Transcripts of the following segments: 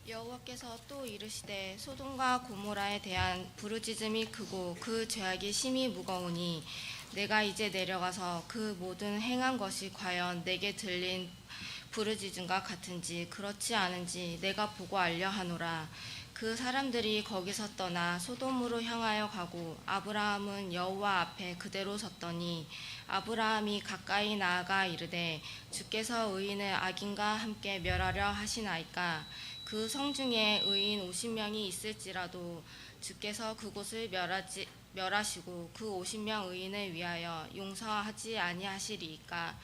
여호와께서 또 이르시되 소돔과 고모라에 대한 부르짖음이 크고 그 죄악이 심히 무거우니 내가 이제 내려가서 그 모든 행한 것이 과연 내게 들린 부르짖음과 같은지 그렇지 않은지 내가 보고 알려 하노라. 그 사람들이 거기서 떠나 소돔으로 향하여 가고 아브라함은 여호와 앞에 그대로 섰더니 아브라함이 가까이 나아가 이르되 주께서 의인을 악인과 함께 멸하려 하시나이까. 그 성중에 의인 50명이 있을지라도 주께서 그곳을 멸하시고 그 50명 의인을 위하여 용서하지 아니하시리이까.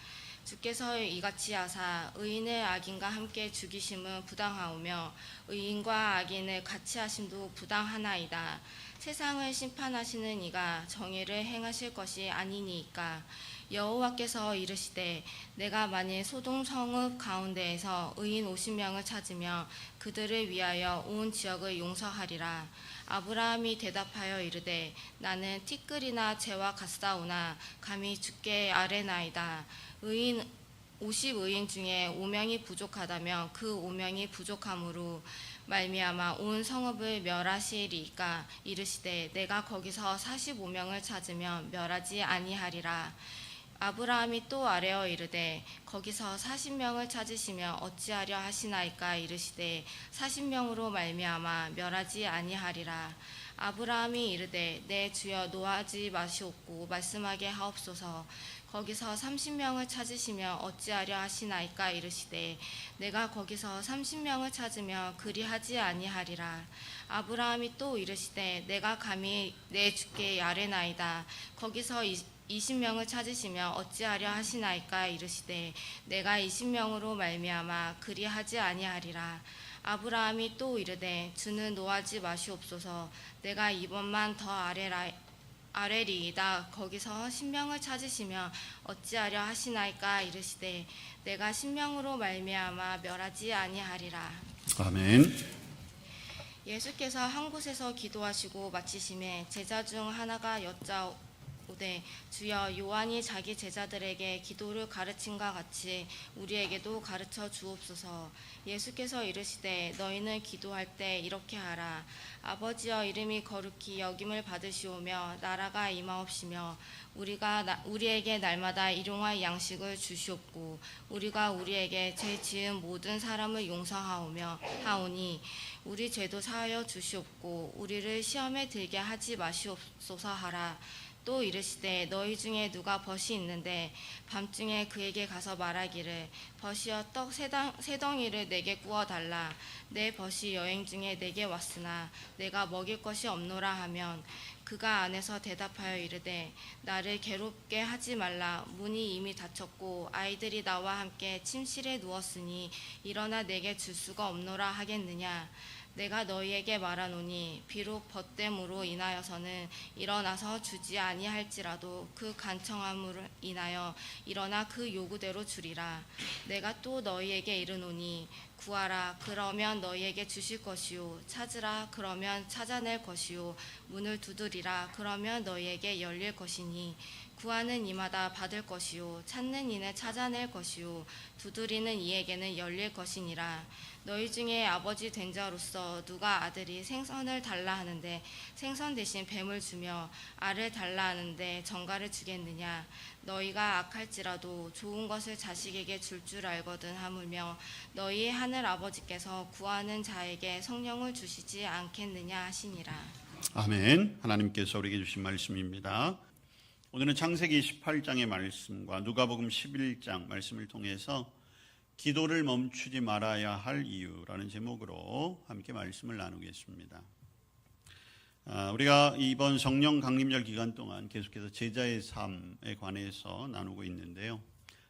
주께서 이같이 하사 의인을 악인과 함께 죽이심은 부당하오며 의인과 악인을 같이 하심도 부당하나이다. 세상을 심판하시는 이가 정의를 행하실 것이 아니니이까. 여호와께서 이르시되 내가 만일 소돔 성읍 가운데에서 의인 50명을 찾으며 그들을 위하여 온 지역을 용서하리라. 아브라함이 대답하여 이르되 나는 티끌이나 재와 같사오나 감히 주께 아뢰나이다. 의인 50의인 중에 5명이 부족하다면 그 5명이 부족함으로 말미암아 온 성읍을 멸하시리이까. 이르시되 내가 거기서 45명을 찾으면 멸하지 아니하리라. 아브라함이 또 아뢰어 이르되 거기서 40명을 찾으시면 어찌하려 하시나이까. 이르시되 40명으로 말미암아 멸하지 아니하리라. 아브라함이 이르되 내 주여 노하지 마시옵고 말씀하게 하옵소서. 거기서 30명을 찾으시면 어찌하려 하시나이까. 이르시되 내가 거기서 30명을 찾으면 그리하지 아니하리라. 아브라함이 또 이르시되 내가 감히 내 주께 아뢰나이다. 거기서 20명을 찾으시면 어찌하려 하시나이까. 이르시되 내가 20명으로 말미암아 그리하지 아니하리라. 아브라함이 또 이르되 주는 노하지 마시옵소서. 내가 이번만 더 아뢰리이다. 거기서 10명을 찾으시면 어찌하려 하시나이까. 이르시되 내가 10명으로 말미암아 멸하지 아니하리라. 아멘. 예수께서 한 곳에서 기도하시고 마치심에 제자 중 하나가 여짜오되 주여 요한이 자기 제자들에게 기도를 가르친과 같이 우리에게도 가르쳐 주옵소서. 예수께서 이르시되 너희는 기도할 때 이렇게 하라. 아버지여 이름이 거룩히 여김을 받으시오며 나라가 임하옵시며 우리에게 날마다 일용할 양식을 주시옵고 우리가 우리에게 죄 지은 모든 사람을 용서하오며 하오니 우리 죄도 사하여 주시옵고 우리를 시험에 들게 하지 마시옵소서 하라. 또 이르시되 너희 중에 누가 벗이 있는데 밤중에 그에게 가서 말하기를 벗이여 떡 세 덩이를 내게 구워달라. 내 벗이 여행 중에 내게 왔으나 내가 먹일 것이 없노라 하면 그가 안에서 대답하여 이르되 나를 괴롭게 하지 말라. 문이 이미 닫혔고 아이들이 나와 함께 침실에 누웠으니 일어나 내게 줄 수가 없노라 하겠느냐. 내가 너희에게 말하노니 비록 벗됨으로 인하여서는 일어나서 주지 아니할지라도 그 간청함으로 인하여 일어나 그 요구대로 주리라. 내가 또 너희에게 이르노니 구하라 그러면 너희에게 주실 것이요 찾으라 그러면 찾아낼 것이요 문을 두드리라 그러면 너희에게 열릴 것이니 구하는 이마다 받을 것이요 찾는 이는 찾아낼 것이요 두드리는 이에게는 열릴 것이니라. 너희 중에 아버지 된 자로서 누가 아들이 생선을 달라 하는데 생선 대신 뱀을 주며 알을 달라 하는데 정갈을 주겠느냐. 너희가 악할지라도 좋은 것을 자식에게 줄 줄 알거든 하물며 너희의 하늘 아버지께서 구하는 자에게 성령을 주시지 않겠느냐 하시니라. 아멘. 하나님께서 우리에게 주신 말씀입니다. 오늘은 창세기 28장의 말씀과 누가복음 11장 말씀을 통해서 기도를 멈추지 말아야 할 이유라는 제목으로 함께 말씀을 나누겠습니다. 우리가 이번 성령 강림절 기간 동안 계속해서 제자의 삶에 관해서 나누고 있는데요.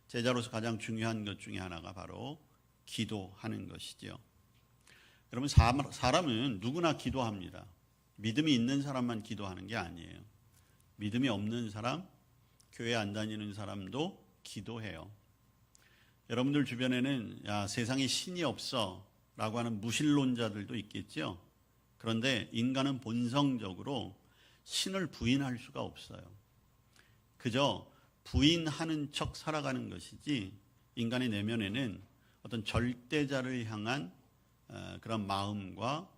제자로서 가장 중요한 것 중에 하나가 바로 기도하는 것이죠. 여러분, 사람은 누구나 기도합니다. 믿음이 있는 사람만 기도하는 게 아니에요. 믿음이 없는 사람, 교회 안 다니는 사람도 기도해요. 여러분들 주변에는 세상에 신이 없어 라고 하는 무신론자들도 있겠죠. 그런데 인간은 본성적으로 신을 부인할 수가 없어요. 그저 부인하는 척 살아가는 것이지 인간의 내면에는 어떤 절대자를 향한 그런 마음과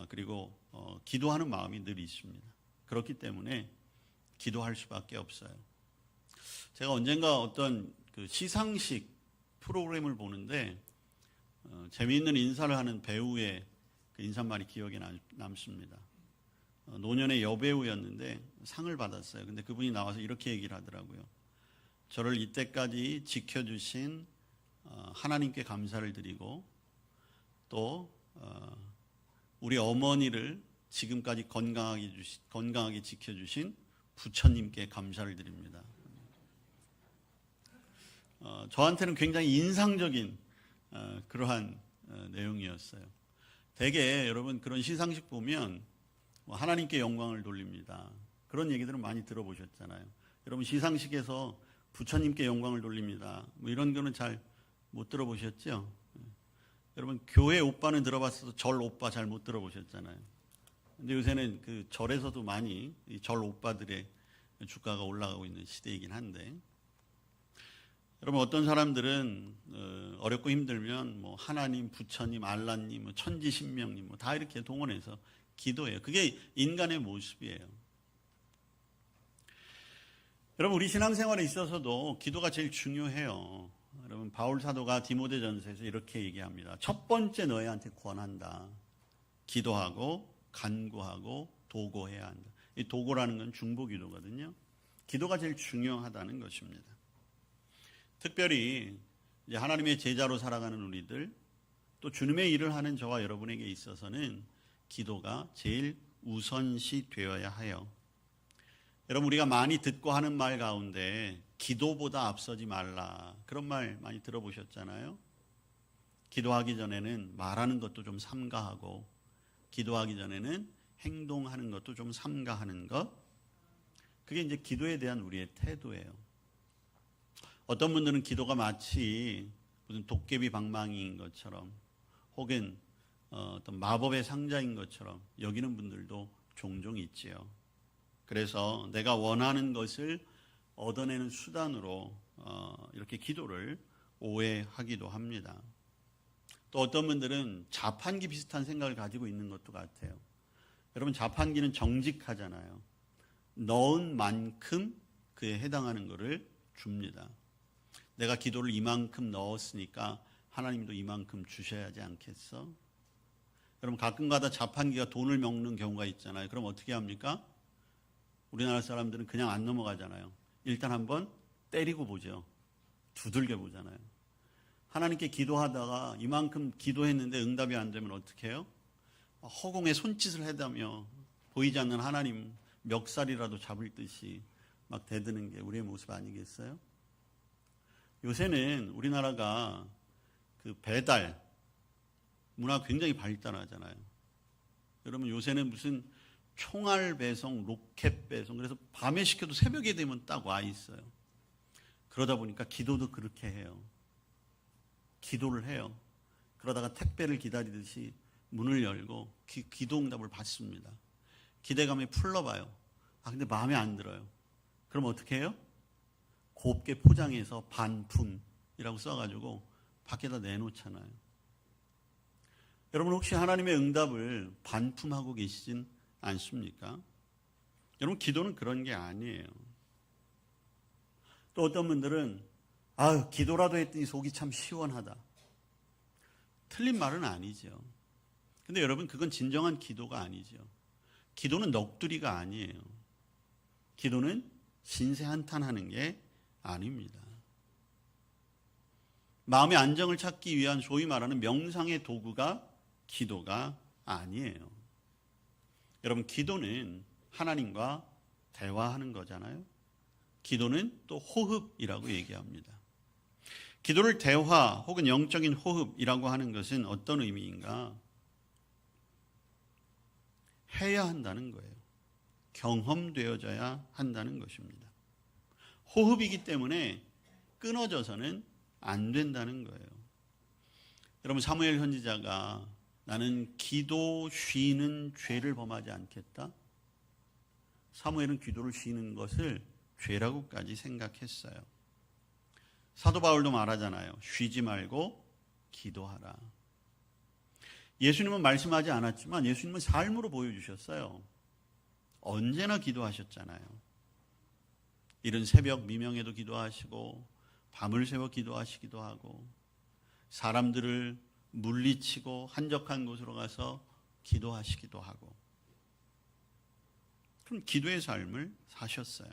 그리고 기도하는 마음이 늘 있습니다. 그렇기 때문에 기도할 수밖에 없어요. 제가 언젠가 어떤 그 시상식 프로그램을 보는데 재미있는 인사를 하는 배우의 그 인사말이 기억에 남습니다. 노년의 여배우였는데 상을 받았어요. 근데 그분이 나와서 이렇게 얘기를 하더라고요. 저를 이때까지 지켜주신 하나님께 감사를 드리고 또 우리 어머니를 지금까지 건강하게 지켜주신 부처님께 감사를 드립니다. 저한테는 굉장히 인상적인 그러한 내용이었어요. 대개 여러분 그런 시상식 보면 하나님께 영광을 돌립니다. 그런 얘기들은 많이 들어보셨잖아요. 여러분 시상식에서 부처님께 영광을 돌립니다. 뭐 이런 거는 잘 못 들어보셨죠? 여러분 교회 오빠는 들어봤어도 절 오빠 잘 못 들어보셨잖아요. 근데 요새는 그 절에서도 많이 이 절 오빠들의 주가가 올라가고 있는 시대이긴 한데, 여러분 어떤 사람들은 어렵고 힘들면 뭐 하나님, 부처님, 알라님, 뭐 천지신명님 뭐 다 이렇게 동원해서 기도해요. 그게 인간의 모습이에요. 여러분 우리 신앙생활에 있어서도 기도가 제일 중요해요. 여러분 바울 사도가 디모데전서에서 이렇게 얘기합니다. 첫 번째 너희한테 권한다. 기도하고 간구하고 도고해야 한다. 이 도고라는 건 중보기도거든요. 기도가 제일 중요하다는 것입니다. 특별히 이제 하나님의 제자로 살아가는 우리들, 또 주님의 일을 하는 저와 여러분에게 있어서는 기도가 제일 우선시 되어야 해요. 여러분 우리가 많이 듣고 하는 말 가운데 기도보다 앞서지 말라, 그런 말 많이 들어보셨잖아요. 기도하기 전에는 말하는 것도 좀 삼가하고, 기도하기 전에는 행동하는 것도 좀 삼가하는 것, 그게 이제 기도에 대한 우리의 태도예요. 어떤 분들은 기도가 마치 무슨 도깨비 방망이인 것처럼 혹은 어떤 마법의 상자인 것처럼 여기는 분들도 종종 있지요. 그래서 내가 원하는 것을 얻어내는 수단으로 이렇게 기도를 오해하기도 합니다. 또 어떤 분들은 자판기 비슷한 생각을 가지고 있는 것도 같아요. 여러분 자판기는 정직하잖아요. 넣은 만큼 그에 해당하는 것을 줍니다. 내가 기도를 이만큼 넣었으니까 하나님도 이만큼 주셔야 하지 않겠어? 여러분 가끔가다 자판기가 돈을 먹는 경우가 있잖아요. 그럼 어떻게 합니까? 우리나라 사람들은 그냥 안 넘어가잖아요. 일단 한번 때리고 보죠. 두들겨 보잖아요. 하나님께 기도하다가 이만큼 기도했는데 응답이 안 되면 어떻게 해요? 허공에 손짓을 해다며 보이지 않는 하나님 멱살이라도 잡을 듯이 막 대드는 게 우리의 모습 아니겠어요? 요새는 우리나라가 그 배달 문화가 굉장히 발달하잖아요. 여러분 요새는 무슨 총알 배송, 로켓 배송, 그래서 밤에 시켜도 새벽에 되면 딱 와 있어요. 그러다 보니까 기도도 그렇게 해요. 기도를 해요. 그러다가 택배를 기다리듯이 문을 열고 기도 응답을 받습니다. 기대감에 풀러봐요. 근데 마음에 안 들어요. 그럼 어떻게 해요? 곱게 포장해서 반품이라고 써가지고 밖에다 내놓잖아요. 여러분 혹시 하나님의 응답을 반품하고 계시진 않습니까? 여러분 기도는 그런 게 아니에요. 또 어떤 분들은 기도라도 했더니 속이 참 시원하다. 틀린 말은 아니죠. 근데 여러분 그건 진정한 기도가 아니죠. 기도는 넋두리가 아니에요. 기도는 신세 한탄하는 게 아닙니다. 마음의 안정을 찾기 위한 소위 말하는 명상의 도구가 기도가 아니에요. 여러분 기도는 하나님과 대화하는 거잖아요. 기도는 또 호흡이라고 얘기합니다. 기도를 대화 혹은 영적인 호흡이라고 하는 것은 어떤 의미인가? 해야 한다는 거예요. 경험되어져야 한다는 것입니다. 호흡이기 때문에 끊어져서는 안 된다는 거예요. 여러분 사무엘 선지자가 나는 기도 쉬는 죄를 범하지 않겠다. 사무엘은 기도를 쉬는 것을 죄라고까지 생각했어요. 사도 바울도 말하잖아요. 쉬지 말고 기도하라. 예수님은 말씀하지 않았지만 예수님은 삶으로 보여주셨어요. 언제나 기도하셨잖아요. 이른 새벽 미명에도 기도하시고 밤을 새워 기도하시기도 하고 사람들을 물리치고 한적한 곳으로 가서 기도하시기도 하고 그럼 기도의 삶을 사셨어요.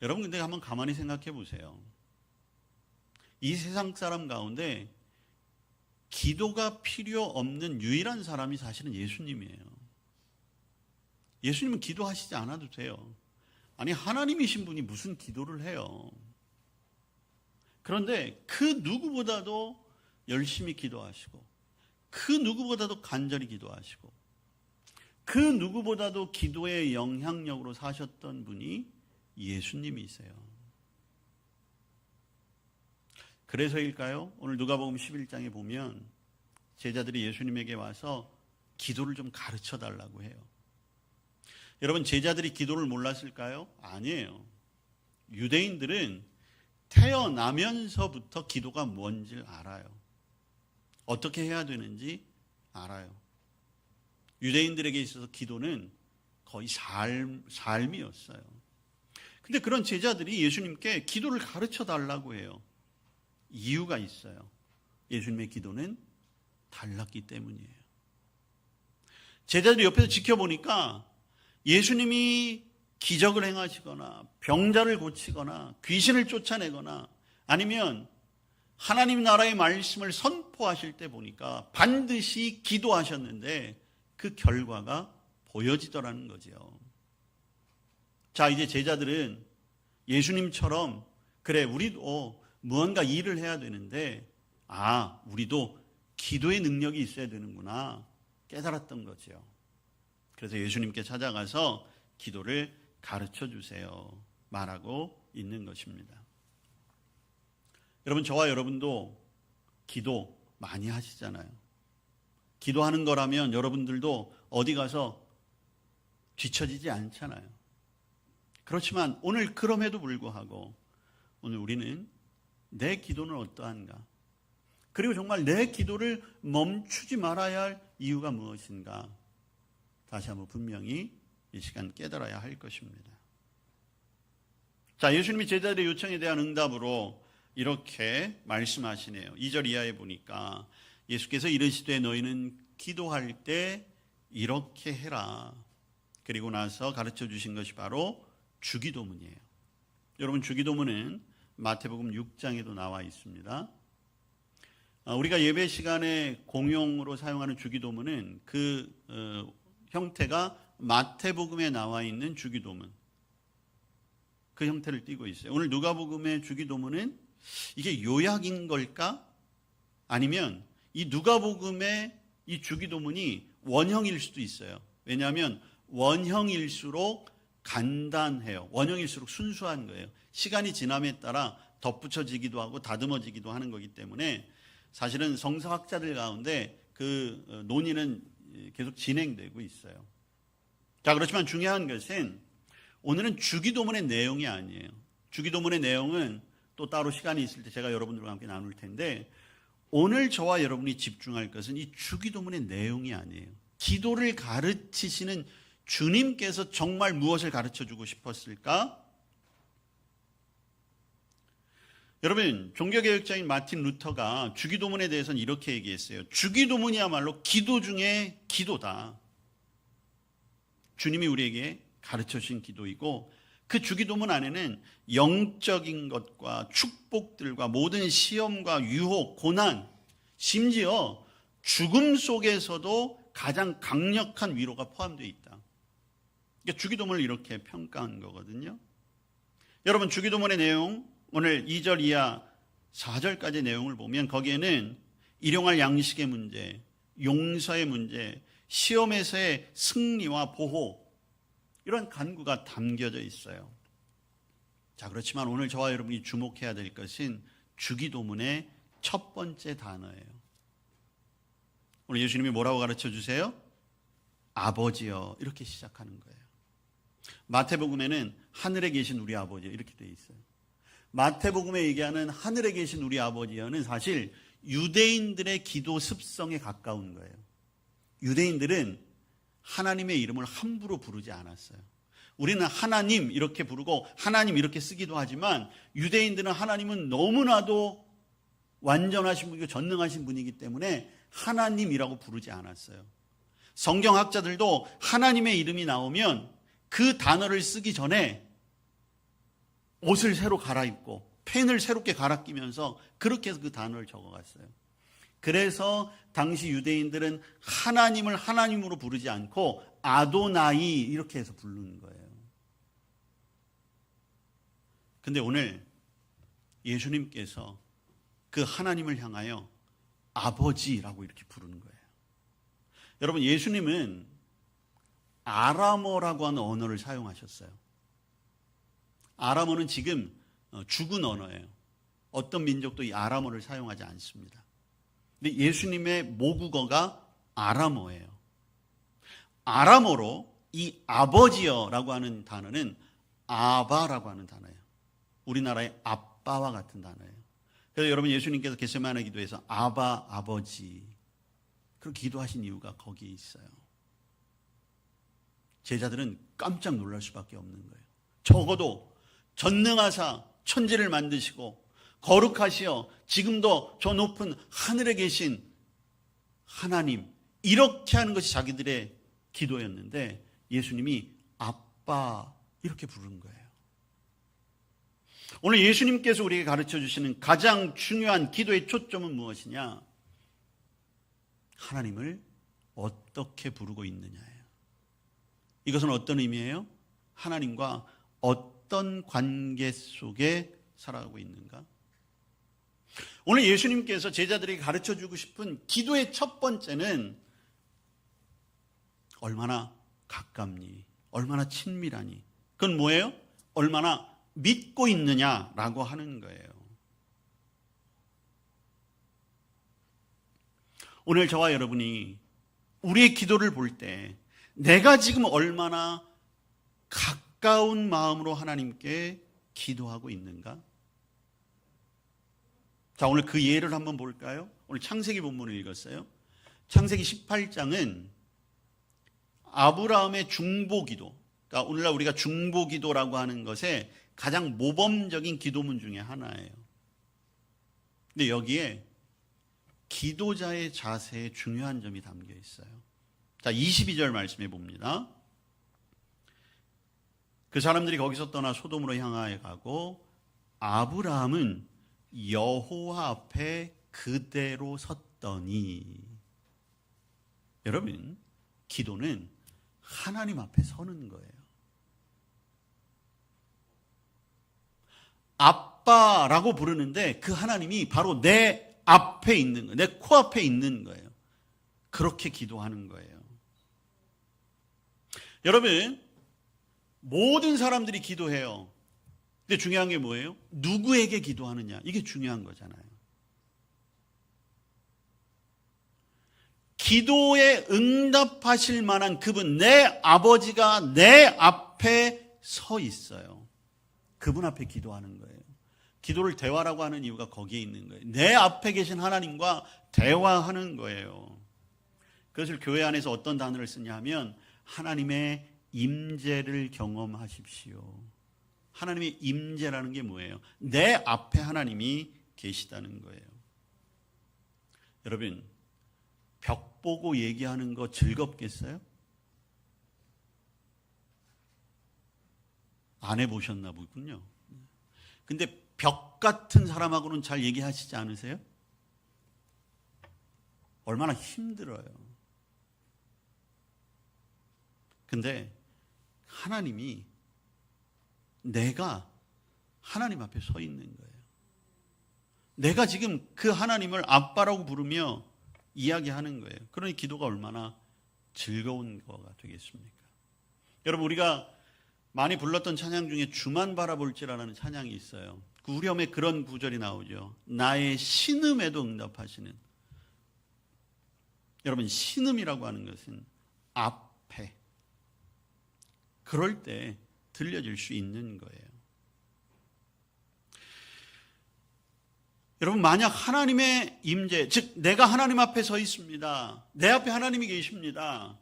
여러분 근데 한번 가만히 생각해 보세요. 이 세상 사람 가운데 기도가 필요 없는 유일한 사람이 사실은 예수님이에요. 예수님은 기도하시지 않아도 돼요. 아니 하나님이신 분이 무슨 기도를 해요. 그런데 그 누구보다도 열심히 기도하시고 그 누구보다도 간절히 기도하시고 그 누구보다도 기도의 영향력으로 사셨던 분이 예수님이세요. 그래서일까요? 오늘 누가복음 11장에 보면 제자들이 예수님에게 와서 기도를 좀 가르쳐 달라고 해요. 여러분 제자들이 기도를 몰랐을까요? 아니에요. 유대인들은 태어나면서부터 기도가 뭔지 알아요. 어떻게 해야 되는지 알아요. 유대인들에게 있어서 기도는 거의 삶이었어요. 근데 그런 제자들이 예수님께 기도를 가르쳐 달라고 해요. 이유가 있어요. 예수님의 기도는 달랐기 때문이에요. 제자들이 옆에서 지켜보니까 예수님이 기적을 행하시거나 병자를 고치거나 귀신을 쫓아내거나 아니면 하나님 나라의 말씀을 선포하실 때 보니까 반드시 기도하셨는데 그 결과가 보여지더라는 거죠. 자, 이제 제자들은 예수님처럼 그래 우리도 무언가 일을 해야 되는데 우리도 기도의 능력이 있어야 되는구나 깨달았던 거죠. 그래서 예수님께 찾아가서 기도를 가르쳐 주세요 말하고 있는 것입니다. 여러분 저와 여러분도 기도 많이 하시잖아요. 기도하는 거라면 여러분들도 어디 가서 뒤처지지 않잖아요. 그렇지만 오늘 그럼에도 불구하고 오늘 우리는 내 기도는 어떠한가? 그리고 정말 내 기도를 멈추지 말아야 할 이유가 무엇인가? 다시 한번 분명히 이 시간 깨달아야 할 것입니다. 자, 예수님이 제자들의 요청에 대한 응답으로 이렇게 말씀하시네요. 2절 이하에 보니까 예수께서 이르시되 너희는 기도할 때 이렇게 해라. 그리고 나서 가르쳐 주신 것이 바로 주기도문이에요. 여러분 주기도문은 마태복음 6장에도 나와 있습니다. 우리가 예배 시간에 공용으로 사용하는 주기도문은 그 형태가 마태복음에 나와 있는 주기도문 그 형태를 띠고 있어요. 오늘 누가복음의 주기도문은 이게 요약인 걸까? 아니면 이 누가복음의 이 주기도문이 원형일 수도 있어요. 왜냐하면 원형일수록 간단해요. 원형일수록 순수한 거예요. 시간이 지남에 따라 덧붙여지기도 하고 다듬어지기도 하는 거기 때문에 사실은 성서학자들 가운데 그 논의는 계속 진행되고 있어요. 자, 그렇지만 중요한 것은 오늘은 주기도문의 내용이 아니에요. 주기도문의 내용은 또 따로 시간이 있을 때 제가 여러분들과 함께 나눌 텐데 오늘 저와 여러분이 집중할 것은 이 주기도문의 내용이 아니에요. 기도를 가르치시는 주님께서 정말 무엇을 가르쳐주고 싶었을까? 여러분 종교개혁자인 마틴 루터가 주기도문에 대해서는 이렇게 얘기했어요. 주기도문이야말로 기도 중에 기도다. 주님이 우리에게 가르쳐주신 기도이고 그 주기도문 안에는 영적인 것과 축복들과 모든 시험과 유혹, 고난, 심지어 죽음 속에서도 가장 강력한 위로가 포함되어 있다. 그러니까 주기도문을 이렇게 평가한 거거든요. 여러분 주기도문의 내용 오늘 2절 이하 4절까지 내용을 보면 거기에는 일용할 양식의 문제, 용서의 문제, 시험에서의 승리와 보호 이런 간구가 담겨져 있어요. 자, 그렇지만 오늘 저와 여러분이 주목해야 될 것은 주기도문의 첫 번째 단어예요. 오늘 예수님이 뭐라고 가르쳐 주세요? 아버지여 이렇게 시작하는 거예요. 마태복음에는 하늘에 계신 우리 아버지여 이렇게 되어 있어요. 마태복음에 얘기하는 하늘에 계신 우리 아버지여는 사실 유대인들의 기도 습성에 가까운 거예요. 유대인들은 하나님의 이름을 함부로 부르지 않았어요. 우리는 하나님 이렇게 부르고 하나님 이렇게 쓰기도 하지만 유대인들은 하나님은 너무나도 완전하신 분이고 전능하신 분이기 때문에 하나님이라고 부르지 않았어요. 성경학자들도 하나님의 이름이 나오면 그 단어를 쓰기 전에 옷을 새로 갈아입고 펜을 새롭게 갈아 끼면서 그렇게 해서 그 단어를 적어갔어요. 그래서 당시 유대인들은 하나님을 하나님으로 부르지 않고 아도나이 이렇게 해서 부르는 거예요. 근데 오늘 예수님께서 그 하나님을 향하여 아버지라고 이렇게 부르는 거예요. 여러분, 예수님은 아람어라고 하는 언어를 사용하셨어요. 아람어는 지금 죽은 언어예요. 어떤 민족도 이 아람어를 사용하지 않습니다. 근데 예수님의 모국어가 아람어예요. 아람어로 이 아버지여라고 하는 단어는 아바라고 하는 단어예요. 우리나라의 아빠와 같은 단어예요. 그래서 여러분, 예수님께서 겟세마네 기도에서 아바 아버지 그렇게 기도하신 이유가 거기에 있어요. 제자들은 깜짝 놀랄 수밖에 없는 거예요. 적어도 전능하사 천지를 만드시고 거룩하시어 지금도 저 높은 하늘에 계신 하나님, 이렇게 하는 것이 자기들의 기도였는데 예수님이 아빠 이렇게 부르는 거예요. 오늘 예수님께서 우리에게 가르쳐 주시는 가장 중요한 기도의 초점은 무엇이냐? 하나님을 어떻게 부르고 있느냐예요. 이것은 어떤 의미예요? 하나님과 어떤 관계 속에 살아가고 있는가? 오늘 예수님께서 제자들에게 가르쳐 주고 싶은 기도의 첫 번째는 얼마나 가깝니? 얼마나 친밀하니? 그건 뭐예요? 얼마나 믿고 있느냐라고 하는 거예요. 오늘 저와 여러분이 우리의 기도를 볼 때 내가 지금 얼마나 가까운 마음으로 하나님께 기도하고 있는가? 자, 오늘 그 예를 한번 볼까요? 오늘 창세기 본문을 읽었어요. 창세기 18장은 아브라함의 중보기도, 그러니까 오늘날 우리가 중보기도라고 하는 것의 가장 모범적인 기도문 중에 하나예요. 근데 여기에 기도자의 자세에 중요한 점이 담겨 있어요. 자, 22절 말씀해 봅니다. 그 사람들이 거기서 떠나 소돔으로 향하여 가고 아브라함은 여호와 앞에 그대로 섰더니, 여러분, 기도는 하나님 앞에 서는 거예요. 아빠라고 부르는데 그 하나님이 바로 내 앞에 있는 거예요. 내 코앞에 있는 거예요. 그렇게 기도하는 거예요. 여러분, 모든 사람들이 기도해요. 근데 중요한 게 뭐예요? 누구에게 기도하느냐, 이게 중요한 거잖아요. 기도에 응답하실 만한 그분, 내 아버지가 내 앞에 서 있어요. 그분 앞에 기도하는 거예요. 기도를 대화라고 하는 이유가 거기에 있는 거예요. 내 앞에 계신 하나님과 대화하는 거예요. 그것을 교회 안에서 어떤 단어를 쓰냐 하면 하나님의 임재를 경험하십시오. 하나님의 임재라는 게 뭐예요? 내 앞에 하나님이 계시다는 거예요. 여러분, 벽 보고 얘기하는 거 즐겁겠어요? 안 해보셨나 보군요. 근데 벽 같은 사람하고는 잘 얘기하시지 않으세요? 얼마나 힘들어요. 근데 하나님이, 내가 하나님 앞에 서 있는 거예요. 내가 지금 그 하나님을 아빠라고 부르며 이야기하는 거예요. 그러니 기도가 얼마나 즐거운 거가 되겠습니까? 여러분, 우리가 많이 불렀던 찬양 중에 주만 바라볼지라는 찬양이 있어요. 그 후렴에 그런 구절이 나오죠. 나의 신음에도 응답하시는. 여러분, 신음이라고 하는 것은 앞에, 그럴 때 들려질 수 있는 거예요. 여러분, 만약 하나님의 임재, 즉 내가 하나님 앞에 서 있습니다. 내 앞에 하나님이 계십니다.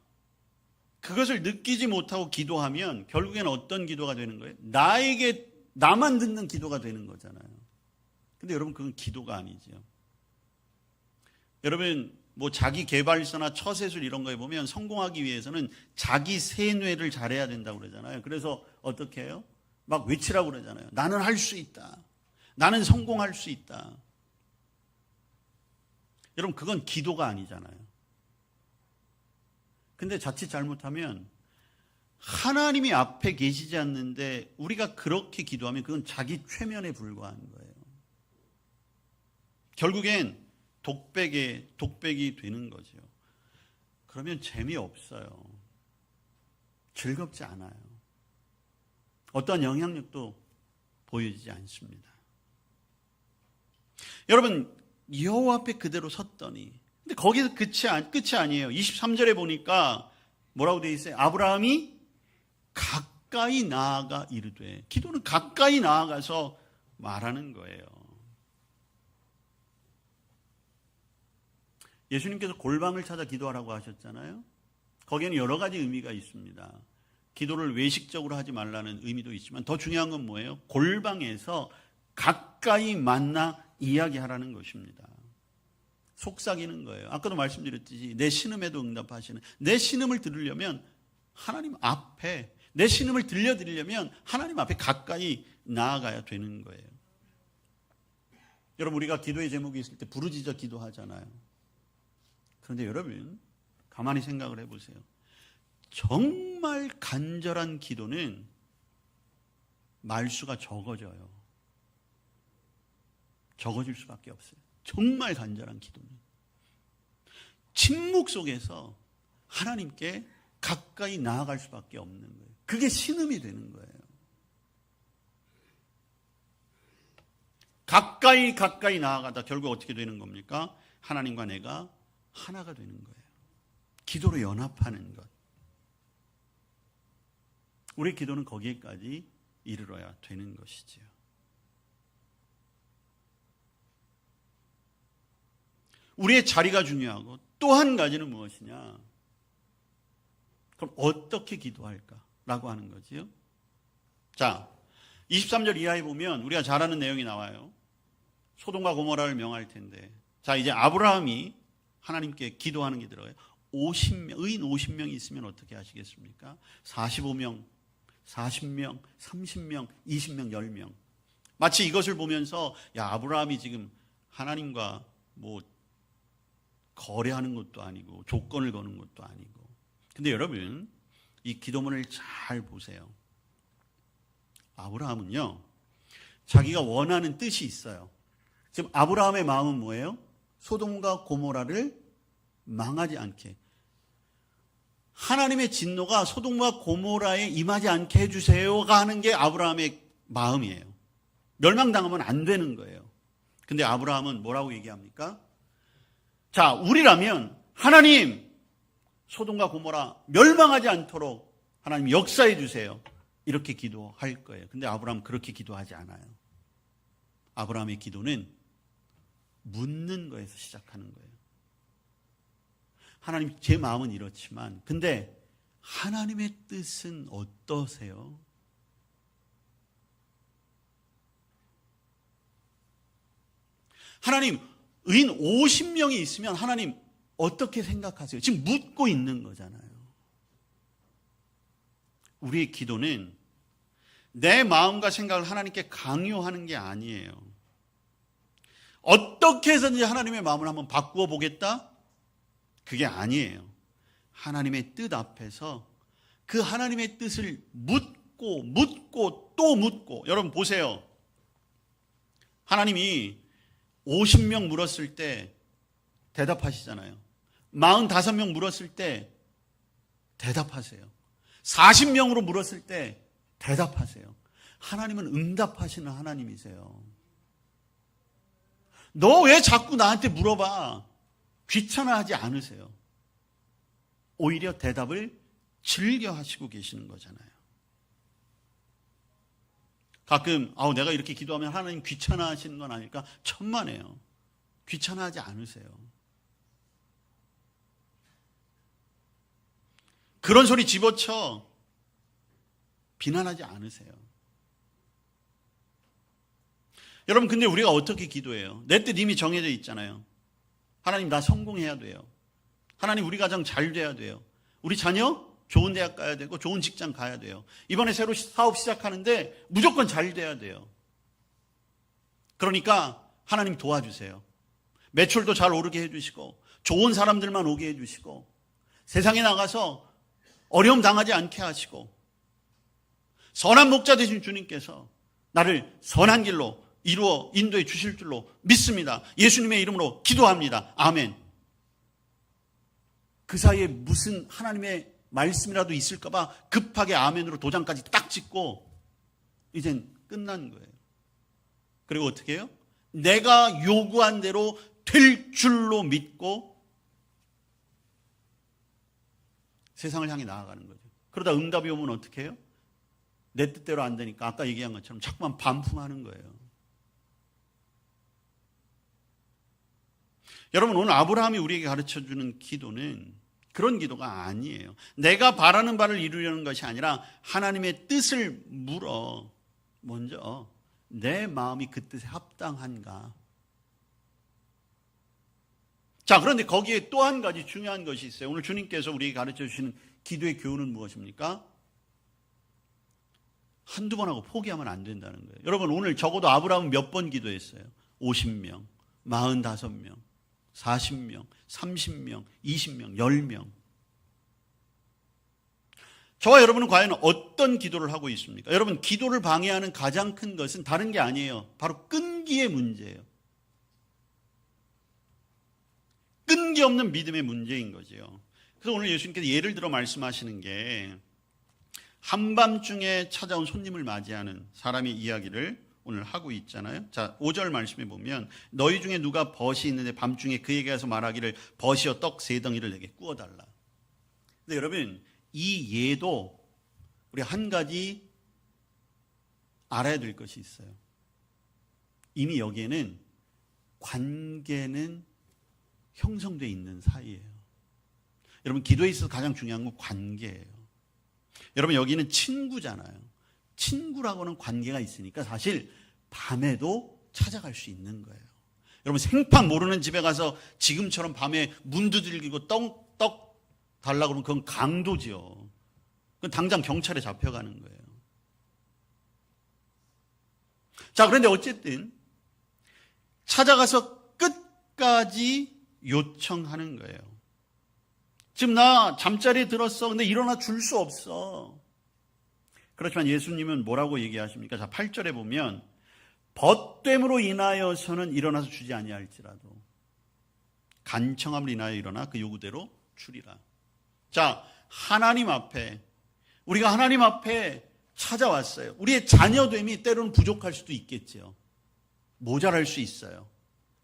그것을 느끼지 못하고 기도하면 결국엔 어떤 기도가 되는 거예요? 나만 듣는 기도가 되는 거잖아요. 근데 여러분, 그건 기도가 아니죠. 여러분, 뭐 자기 개발서나 처세술 이런 거에 보면 성공하기 위해서는 자기 세뇌를 잘해야 된다고 그러잖아요. 그래서 어떻게 해요? 막 외치라고 그러잖아요. 나는 할 수 있다. 나는 성공할 수 있다. 여러분, 그건 기도가 아니잖아요. 근데 자칫 잘못하면 하나님이 앞에 계시지 않는데 우리가 그렇게 기도하면 그건 자기 최면에 불과한 거예요. 결국엔 독백이 되는 거죠. 그러면 재미없어요. 즐겁지 않아요. 어떠한 영향력도 보여지지 않습니다. 여러분, 여호와 앞에 그대로 섰더니, 근데 거기서 끝이 아니에요. 23절에 보니까 뭐라고 되어 있어요? 아브라함이 가까이 나아가 이르되, 기도는 가까이 나아가서 말하는 거예요. 예수님께서 골방을 찾아 기도하라고 하셨잖아요. 거기에는 여러 가지 의미가 있습니다. 기도를 외식적으로 하지 말라는 의미도 있지만 더 중요한 건 뭐예요? 골방에서 가까이 만나 이야기하라는 것입니다. 속삭이는 거예요. 아까도 말씀드렸듯이 내 신음에도 응답하시는, 내 신음을 들으려면 하나님 앞에, 내 신음을 들려드리려면 하나님 앞에 가까이 나아가야 되는 거예요. 여러분, 우리가 기도의 제목이 있을 때 부르짖어 기도하잖아요. 그런데 여러분, 가만히 생각을 해보세요. 정말 간절한 기도는 말수가 적어져요. 적어질 수밖에 없어요. 정말 간절한 기도는 침묵 속에서 하나님께 가까이 나아갈 수밖에 없는 거예요. 그게 신음이 되는 거예요. 가까이 나아가다 결국 어떻게 되는 겁니까? 하나님과 내가 하나가 되는 거예요. 기도로 연합하는 것. 우리 기도는 거기에까지 이르러야 되는 것이지요. 우리의 자리가 중요하고 또 한 가지는 무엇이냐? 그럼 어떻게 기도할까라고 하는 거지요. 자, 23절 이하에 보면 우리가 잘 아는 내용이 나와요. 소돔과 고모라를 명할 텐데, 자, 이제 아브라함이 하나님께 기도하는 게 들어가요. 50명, 의인 50명이 있으면 어떻게 하시겠습니까? 45명, 40명, 30명, 20명, 10명. 마치 이것을 보면서 야, 아브라함이 지금 하나님과 뭐 거래하는 것도 아니고 조건을 거는 것도 아니고. 근데 여러분, 이 기도문을 잘 보세요. 아브라함은요, 자기가 원하는 뜻이 있어요. 지금 아브라함의 마음은 뭐예요? 소돔과 고모라를 망하지 않게, 하나님의 진노가 소돔과 고모라에 임하지 않게 해주세요가 하는 게 아브라함의 마음이에요. 멸망당하면 안 되는 거예요. 근데 아브라함은 뭐라고 얘기합니까? 자, 우리라면 하나님, 소돔과 고모라 멸망하지 않도록 하나님 역사해 주세요. 이렇게 기도할 거예요. 근데 아브라함은 그렇게 기도하지 않아요. 아브라함의 기도는 묻는 거에서 시작하는 거예요. 하나님, 제 마음은 이렇지만 근데 하나님의 뜻은 어떠세요? 하나님, 의인 50명이 있으면 하나님 어떻게 생각하세요? 지금 묻고 있는 거잖아요. 우리의 기도는 내 마음과 생각을 하나님께 강요하는 게 아니에요. 어떻게 해서든지 하나님의 마음을 한번 바꾸어 보겠다? 그게 아니에요. 하나님의 뜻 앞에서 그 하나님의 뜻을 묻고 또 묻고. 여러분 보세요. 하나님이 50명 물었을 때 대답하시잖아요. 45명 물었을 때 대답하세요. 40명으로 물었을 때 대답하세요. 하나님은 응답하시는 하나님이세요. 너 왜 자꾸 나한테 물어봐? 귀찮아하지 않으세요. 오히려 대답을 즐겨 하시고 계시는 거잖아요. 가끔 내가 이렇게 기도하면 하나님 귀찮아하시는 건 아닐까? 천만에요. 귀찮아하지 않으세요. 그런 소리 집어쳐 비난하지 않으세요. 여러분, 근데 우리가 어떻게 기도해요? 내 뜻 이미 정해져 있잖아요. 하나님, 나 성공해야 돼요. 하나님, 우리 가정 잘 돼야 돼요. 우리 자녀 좋은 대학 가야 되고 좋은 직장 가야 돼요. 이번에 새로 사업 시작하는데 무조건 잘 돼야 돼요. 그러니까 하나님 도와주세요. 매출도 잘 오르게 해주시고 좋은 사람들만 오게 해주시고 세상에 나가서 어려움 당하지 않게 하시고 선한 목자 되신 주님께서 나를 선한 길로 이루어 인도해 주실 줄로 믿습니다. 예수님의 이름으로 기도합니다. 아멘. 그 사이에 무슨 하나님의 말씀이라도 있을까 봐 급하게 아멘으로 도장까지 딱 찍고 이젠 끝난 거예요. 그리고 어떻게 해요? 내가 요구한 대로 될 줄로 믿고 세상을 향해 나아가는 거죠. 그러다 응답이 오면 어떻게 해요? 내 뜻대로 안 되니까 아까 얘기한 것처럼 자꾸만 반품하는 거예요. 여러분, 오늘 아브라함이 우리에게 가르쳐주는 기도는 그런 기도가 아니에요. 내가 바라는 바를 이루려는 것이 아니라 하나님의 뜻을 물어 먼저 내 마음이 그 뜻에 합당한가. 자, 그런데 거기에 또 한 가지 중요한 것이 있어요. 오늘 주님께서 우리에게 가르쳐주시는 기도의 교훈은 무엇입니까? 한두 번 하고 포기하면 안 된다는 거예요. 여러분, 오늘 적어도 아브라함은 몇 번 기도했어요? 50명, 45명, 40명, 30명, 20명, 10명. 저와 여러분은 과연 어떤 기도를 하고 있습니까? 여러분, 기도를 방해하는 가장 큰 것은 다른 게 아니에요. 바로 끈기의 문제예요. 끈기 없는 믿음의 문제인 거죠. 그래서 오늘 예수님께서 예를 들어 말씀하시는 게 한밤중에 찾아온 손님을 맞이하는 사람의 이야기를 오늘 하고 있잖아요. 자, 5절 말씀에 보면 너희 중에 누가 벗이 있는데 밤중에 그에게 가서 말하기를 벗이여 떡 3덩이를 내게 구워달라. 근데 여러분, 이 예도 우리 한 가지 알아야 될 것이 있어요. 이미 여기에는 관계는 형성되어 있는 사이예요. 여러분, 기도에 있어서 가장 중요한 건 관계예요. 여러분, 여기는 친구잖아요. 친구라고는 관계가 있으니까 사실 밤에도 찾아갈 수 있는 거예요. 여러분, 생판 모르는 집에 가서 지금처럼 밤에 문 두들기고 떡 달라고 그러면 그건 강도지요. 그건 당장 경찰에 잡혀가는 거예요. 자, 그런데 어쨌든 찾아가서 끝까지 요청하는 거예요. 지금 나 잠자리에 들었어. 근데 일어나 줄 수 없어. 그렇지만 예수님은 뭐라고 얘기하십니까? 자, 8절에 보면 벗됨으로 인하여서는 일어나서 주지 아니할지라도 간청함을 인하여 일어나 그 요구대로 주리라. 자, 하나님 앞에 우리가 하나님 앞에 찾아왔어요. 우리의 자녀됨이 때로는 부족할 수도 있겠죠. 모자랄 수 있어요.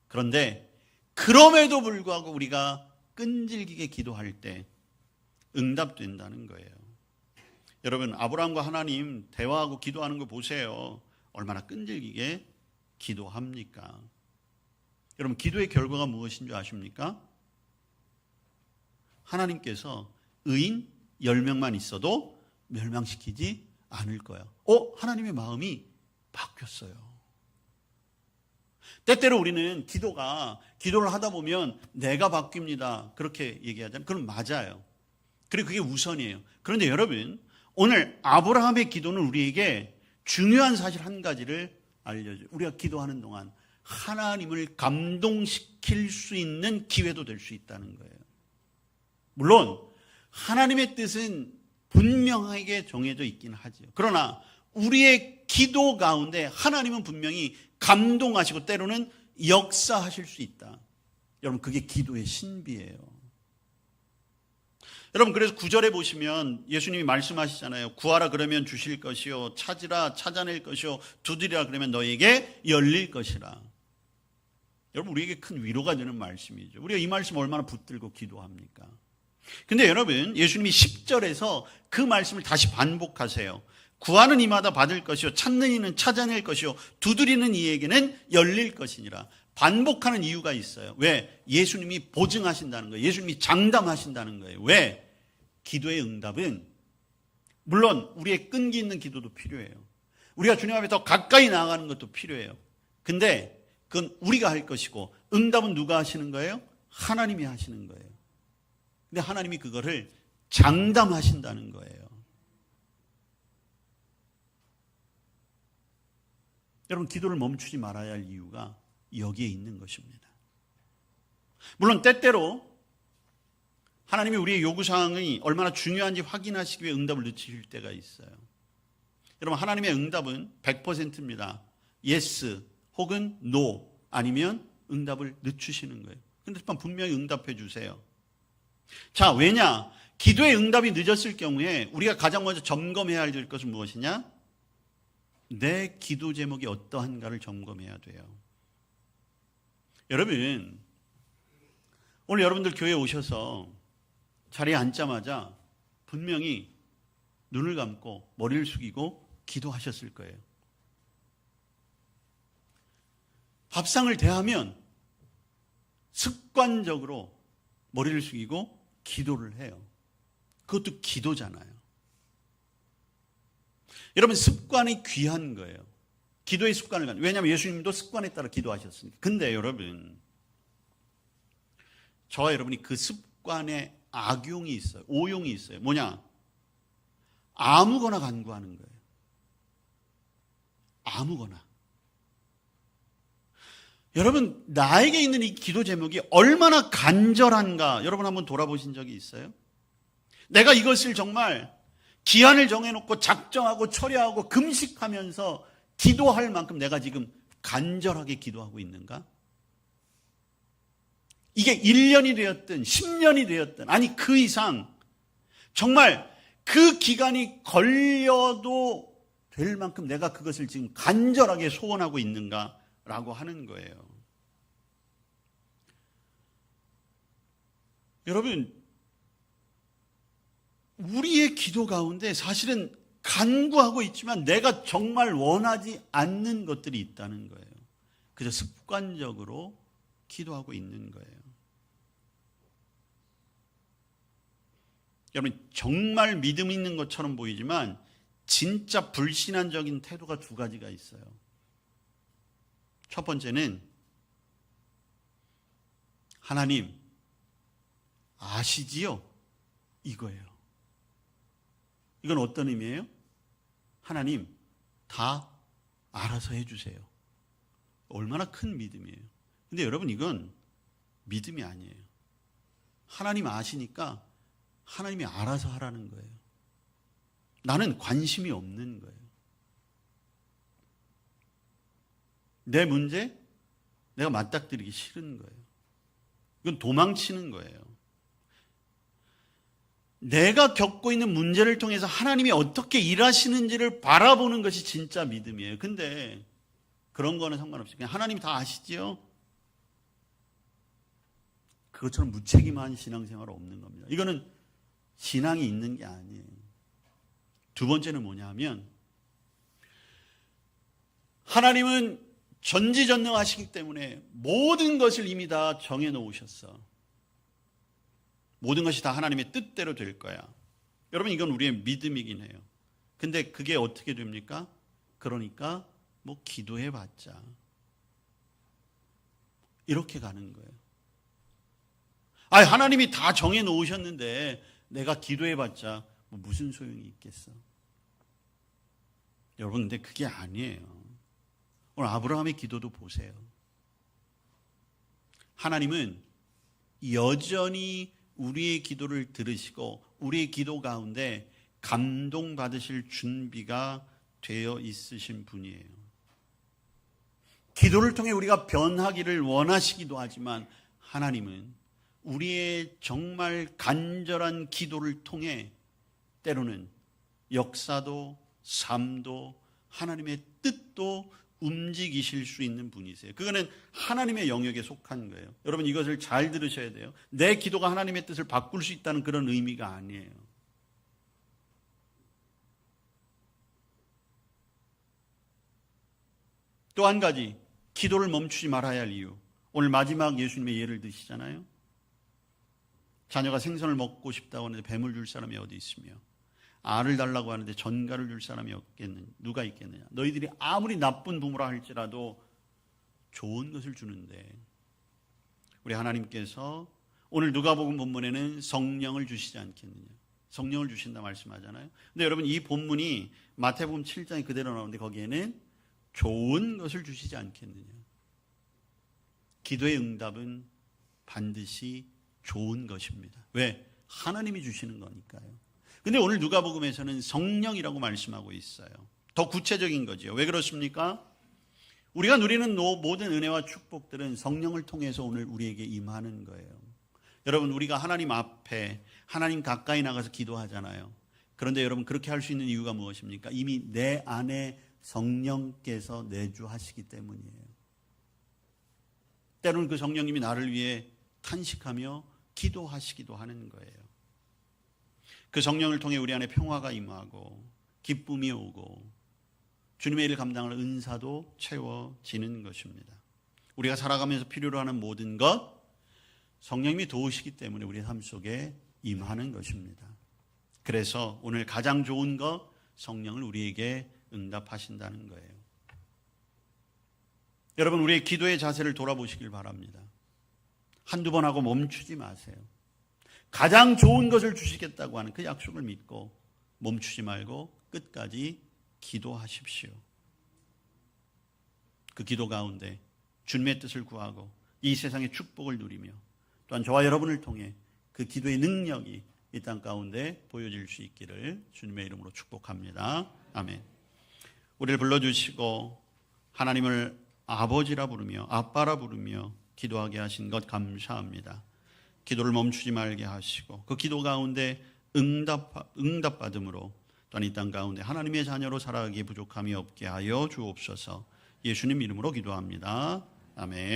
그런데 그럼에도 불구하고 우리가 끈질기게 기도할 때 응답된다는 거예요. 여러분, 아브라함과 하나님 대화하고 기도하는 거 보세요. 얼마나 끈질기게 기도합니까? 여러분, 기도의 결과가 무엇인 줄 아십니까? 하나님께서 의인 10명만 있어도 멸망시키지 않을 거야. 하나님의 마음이 바뀌었어요. 때때로 우리는 기도를 하다 보면 내가 바뀝니다. 그렇게 얘기하잖아요. 그건 맞아요. 그리고 그게 우선이에요. 그런데 여러분, 오늘 아브라함의 기도는 우리에게 중요한 사실 한 가지를 알려줘요. 우리가 기도하는 동안 하나님을 감동시킬 수 있는 기회도 될 수 있다는 거예요. 물론 하나님의 뜻은 분명하게 정해져 있긴 하죠. 그러나 우리의 기도 가운데 하나님은 분명히 감동하시고 때로는 역사하실 수 있다. 여러분, 그게 기도의 신비예요. 여러분, 그래서 9절에 보시면 예수님이 말씀하시잖아요. 구하라 그러면 주실 것이요, 찾으라 찾아낼 것이요, 두드리라 그러면 너에게 열릴 것이라. 여러분, 우리에게 큰 위로가 되는 말씀이죠. 우리가 이 말씀 얼마나 붙들고 기도합니까? 근데 여러분, 예수님이 10절에서 그 말씀을 다시 반복하세요. 구하는 이마다 받을 것이요 찾는 이는 찾아낼 것이요 두드리는 이에게는 열릴 것이니라. 반복하는 이유가 있어요. 왜? 예수님이 보증하신다는 거예요. 예수님이 장담하신다는 거예요. 왜? 기도의 응답은 물론 우리의 끈기 있는 기도도 필요해요. 우리가 주님 앞에 더 가까이 나아가는 것도 필요해요. 근데 그건 우리가 할 것이고 응답은 누가 하시는 거예요? 하나님이 하시는 거예요. 근데 하나님이 그거를 장담하신다는 거예요. 여러분, 기도를 멈추지 말아야 할 이유가 여기에 있는 것입니다. 물론 때때로 하나님이 우리의 요구사항이 얼마나 중요한지 확인하시기 위해 응답을 늦추실 때가 있어요. 여러분, 하나님의 응답은 100%입니다. yes 혹은 no 아니면 응답을 늦추시는 거예요. 근데 분명히 응답해 주세요. 자, 왜냐? 기도의 응답이 늦었을 경우에 우리가 가장 먼저 점검해야 할 것은 무엇이냐? 내 기도 제목이 어떠한가를 점검해야 돼요. 여러분, 오늘 여러분들 교회에 오셔서 자리에 앉자마자 분명히 눈을 감고 머리를 숙이고 기도하셨을 거예요. 밥상을 대하면 습관적으로 머리를 숙이고 기도를 해요. 그것도 기도잖아요. 여러분, 습관이 귀한 거예요. 기도의 습관을 가지고. 왜냐하면 예수님도 습관에 따라 기도하셨으니까. 근데 여러분, 저와 여러분이 그 습관에 악용이 있어요. 오용이 있어요. 뭐냐? 아무거나 간구하는 거예요. 아무거나. 여러분, 나에게 있는 이 기도 제목이 얼마나 간절한가 여러분 한번 돌아보신 적이 있어요? 내가 이것을 정말 기한을 정해놓고 작정하고 처리하고 금식하면서 기도할 만큼 내가 지금 간절하게 기도하고 있는가? 이게 1년이 되었든 10년이 되었든 아니 그 이상 정말 그 기간이 걸려도 될 만큼 내가 그것을 지금 간절하게 소원하고 있는가라고 하는 거예요. 여러분, 우리의 기도 가운데 사실은 간구하고 있지만 내가 정말 원하지 않는 것들이 있다는 거예요. 그저 습관적으로 기도하고 있는 거예요. 여러분, 정말 믿음 있는 것처럼 보이지만 진짜 불신앙적인 태도가 두 가지가 있어요. 첫 번째는 하나님 아시지요? 이거예요. 이건 어떤 의미예요? 하나님 다 알아서 해주세요. 얼마나 큰 믿음이에요. 근데 여러분, 이건 믿음이 아니에요. 하나님 아시니까 하나님이 알아서 하라는 거예요. 나는 관심이 없는 거예요. 내 문제 내가 맞닥뜨리기 싫은 거예요. 이건 도망치는 거예요. 내가 겪고 있는 문제를 통해서 하나님이 어떻게 일하시는지를 바라보는 것이 진짜 믿음이에요. 근데 그런 거는 상관없이 그냥 하나님이 다 아시지요? 그것처럼 무책임한 신앙생활은 없는 겁니다. 이거는 신앙이 있는 게 아니에요. 두 번째는 뭐냐 하면 하나님은 전지전능하시기 때문에 모든 것을 이미 다 정해놓으셨어. 모든 것이 다 하나님의 뜻대로 될 거야. 여러분, 이건 우리의 믿음이긴 해요. 근데 그게 어떻게 됩니까? 그러니까 뭐 기도해봤자 이렇게 가는 거예요. 하나님이 다 정해놓으셨는데 내가 기도해봤자 뭐 무슨 소용이 있겠어? 여러분, 근데 그게 아니에요. 오늘 아브라함의 기도도 보세요. 하나님은 여전히 우리의 기도를 들으시고 우리의 기도 가운데 감동받으실 준비가 되어 있으신 분이에요. 기도를 통해 우리가 변하기를 원하시기도 하지만 하나님은 우리의 정말 간절한 기도를 통해 때로는 역사도 삶도 하나님의 뜻도 움직이실 수 있는 분이세요. 그거는 하나님의 영역에 속한 거예요. 여러분, 이것을 잘 들으셔야 돼요. 내 기도가 하나님의 뜻을 바꿀 수 있다는 그런 의미가 아니에요. 또 한 가지, 기도를 멈추지 말아야 할 이유. 오늘 마지막 예수님의 예를 드시잖아요. 자녀가 생선을 먹고 싶다고 하는데 뱀을 줄 사람이 어디 있으며, 알을 달라고 하는데 전갈을 줄 사람이 누가 있겠느냐. 너희들이 아무리 나쁜 부모라 할지라도 좋은 것을 주는데, 우리 하나님께서 오늘 누가복음 본문에는 성령을 주시지 않겠느냐. 성령을 주신다 말씀하잖아요. 근데 여러분, 이 본문이 마태복음 7장에 그대로 나오는데 거기에는 좋은 것을 주시지 않겠느냐. 기도의 응답은 반드시 좋은 것입니다. 왜? 하나님이 주시는 거니까요. 근데 오늘 누가복음에서는 성령이라고 말씀하고 있어요. 더 구체적인 거죠. 왜 그렇습니까? 우리가 누리는 모든 은혜와 축복들은 성령을 통해서 오늘 우리에게 임하는 거예요. 여러분, 우리가 하나님 앞에, 하나님 가까이 나가서 기도하잖아요. 그런데 여러분, 그렇게 할 수 있는 이유가 무엇입니까? 이미 내 안에 성령께서 내주하시기 때문이에요. 때로는 그 성령님이 나를 위해 탄식하며 기도하시기도 하는 거예요. 그 성령을 통해 우리 안에 평화가 임하고 기쁨이 오고 주님의 일을 감당할 은사도 채워지는 것입니다. 우리가 살아가면서 필요로 하는 모든 것, 성령님이 도우시기 때문에 우리 삶 속에 임하는 것입니다. 그래서 오늘 가장 좋은 것, 성령을 우리에게 응답하신다는 거예요. 여러분, 우리의 기도의 자세를 돌아보시길 바랍니다. 한두 번 하고 멈추지 마세요. 가장 좋은 것을 주시겠다고 하는 그 약속을 믿고 멈추지 말고 끝까지 기도하십시오. 그 기도 가운데 주님의 뜻을 구하고 이 세상의 축복을 누리며 또한 저와 여러분을 통해 그 기도의 능력이 이 땅 가운데 보여질 수 있기를 주님의 이름으로 축복합니다. 아멘. 우리를 불러주시고 하나님을 아버지라 부르며 아빠라 부르며 기도하게 하신 것 감사합니다. 기도를 멈추지 말게 하시고 그 기도 가운데 응답받음으로 또한 이 땅 가운데 하나님의 자녀로 살아가기에 부족함이 없게 하여 주옵소서. 예수님 이름으로 기도합니다. 아멘.